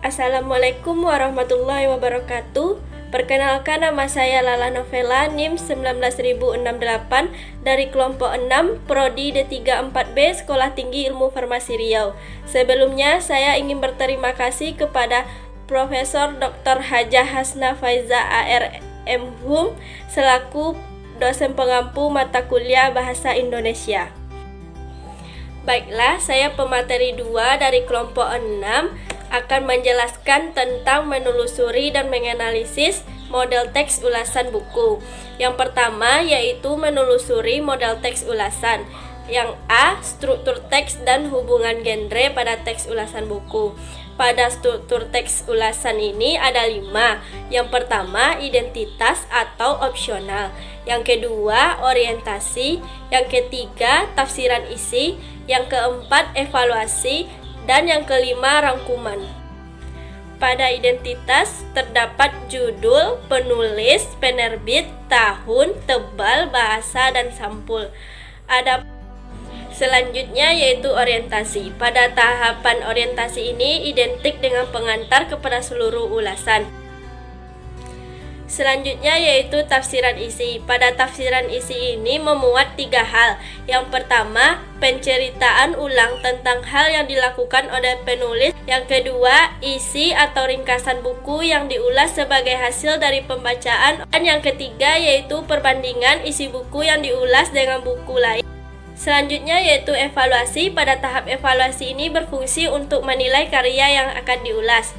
Assalamualaikum warahmatullahi wabarakatuh. Perkenalkan, nama saya Lala Novela, NIM 19068 dari kelompok 6 Prodi D34B Sekolah Tinggi Ilmu Farmasi Riau. Sebelumnya saya ingin berterima kasih kepada Profesor Dr. Hajah Hasna Faiza ARMhum selaku dosen pengampu mata kuliah Bahasa Indonesia. Baiklah, saya pemateri 2 dari kelompok 6 akan menjelaskan tentang menelusuri dan menganalisis model teks ulasan buku. Yang pertama yaitu menelusuri model teks ulasan. Yang A, struktur teks dan hubungan genre pada teks ulasan buku. Pada struktur teks ulasan ini ada 5. Yang pertama, identitas atau opsional. Yang kedua, orientasi. Yang ketiga, tafsiran isi. Yang keempat, evaluasi. Dan yang kelima, rangkuman. Pada identitas terdapat judul, penulis, penerbit, tahun, tebal, bahasa, dan sampul. Selanjutnya yaitu orientasi. Pada tahapan orientasi ini identik dengan pengantar kepada seluruh ulasan. Selanjutnya yaitu tafsiran isi. Pada tafsiran isi ini memuat 3 hal. Yang pertama, penceritaan ulang tentang hal yang dilakukan oleh penulis. Yang kedua, isi atau ringkasan buku yang diulas sebagai hasil dari pembacaan. Dan yang ketiga yaitu perbandingan isi buku yang diulas dengan buku lain. Selanjutnya yaitu evaluasi. Pada tahap evaluasi ini berfungsi untuk menilai karya yang akan diulas.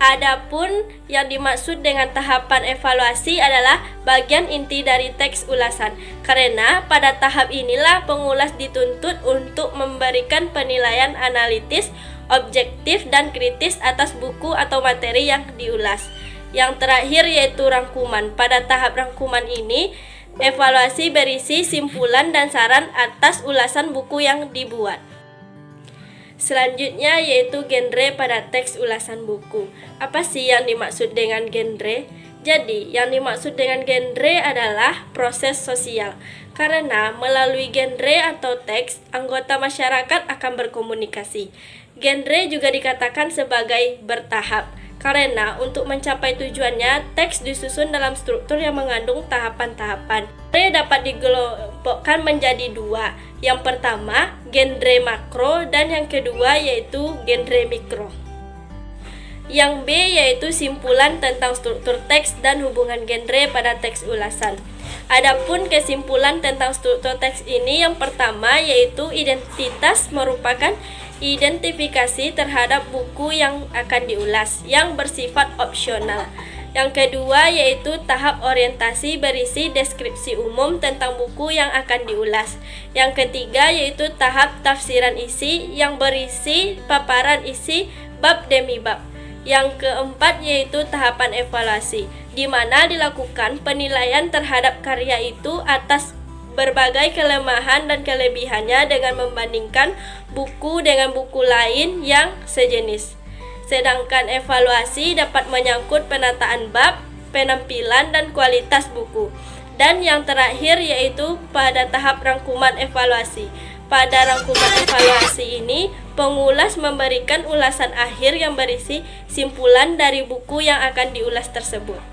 Adapun yang dimaksud dengan tahapan evaluasi adalah bagian inti dari teks ulasan. Karena pada tahap inilah pengulas dituntut untuk memberikan penilaian analitis, objektif, dan kritis atas buku atau materi yang diulas. Yang terakhir yaitu rangkuman. Pada tahap rangkuman ini, evaluasi berisi simpulan dan saran atas ulasan buku yang dibuat. Selanjutnya yaitu genre pada teks ulasan buku. Apa sih yang dimaksud dengan genre? Jadi, yang dimaksud dengan genre adalah proses sosial. Karena melalui genre atau teks, anggota masyarakat akan berkomunikasi. Genre juga dikatakan sebagai bertahap. Karena untuk mencapai tujuannya, teks disusun dalam struktur yang mengandung tahapan-tahapan. Genre dapat dikelompokkan menjadi 2. Yang pertama, genre makro, dan yang kedua yaitu genre mikro. Yang B yaitu simpulan tentang struktur teks dan hubungan genre pada teks ulasan. Adapun kesimpulan tentang struktur teks ini, yang pertama yaitu identitas merupakan identifikasi terhadap buku yang akan diulas yang bersifat opsional. Yang kedua yaitu tahap orientasi berisi deskripsi umum tentang buku yang akan diulas. Yang ketiga yaitu tahap tafsiran isi yang berisi paparan isi bab demi bab. Yang keempat yaitu tahapan evaluasi, di mana dilakukan penilaian terhadap karya itu atas berbagai kelemahan dan kelebihannya dengan membandingkan buku dengan buku lain yang sejenis. Sedangkan evaluasi dapat menyangkut penataan bab, penampilan, dan kualitas buku. Dan yang terakhir yaitu pada tahap rangkuman evaluasi. Pada rangkuman evaluasi ini, pengulas memberikan ulasan akhir yang berisi simpulan dari buku yang akan diulas tersebut.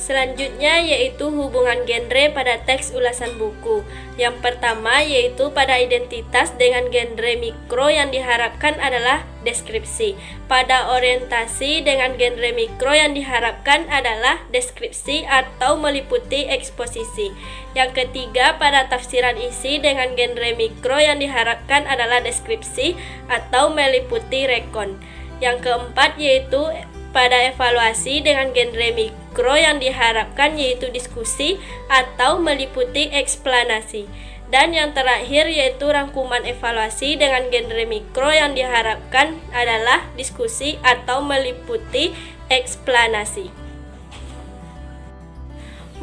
Selanjutnya yaitu hubungan genre pada teks ulasan buku. Yang pertama yaitu pada identitas dengan genre mikro yang diharapkan adalah deskripsi. Pada orientasi dengan genre mikro yang diharapkan adalah deskripsi atau meliputi eksposisi. Yang ketiga pada tafsiran isi dengan genre mikro yang diharapkan adalah deskripsi atau meliputi rekon. Yang keempat yaitu pada evaluasi dengan genre mikro yang diharapkan yaitu diskusi atau meliputi eksplanasi. Dan yang terakhir yaitu rangkuman evaluasi dengan genre mikro yang diharapkan adalah diskusi atau meliputi eksplanasi.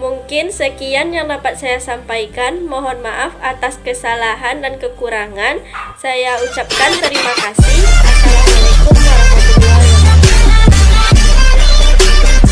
Mungkin sekian yang dapat saya sampaikan. Mohon maaf atas kesalahan dan kekurangan. Saya ucapkan terima kasih.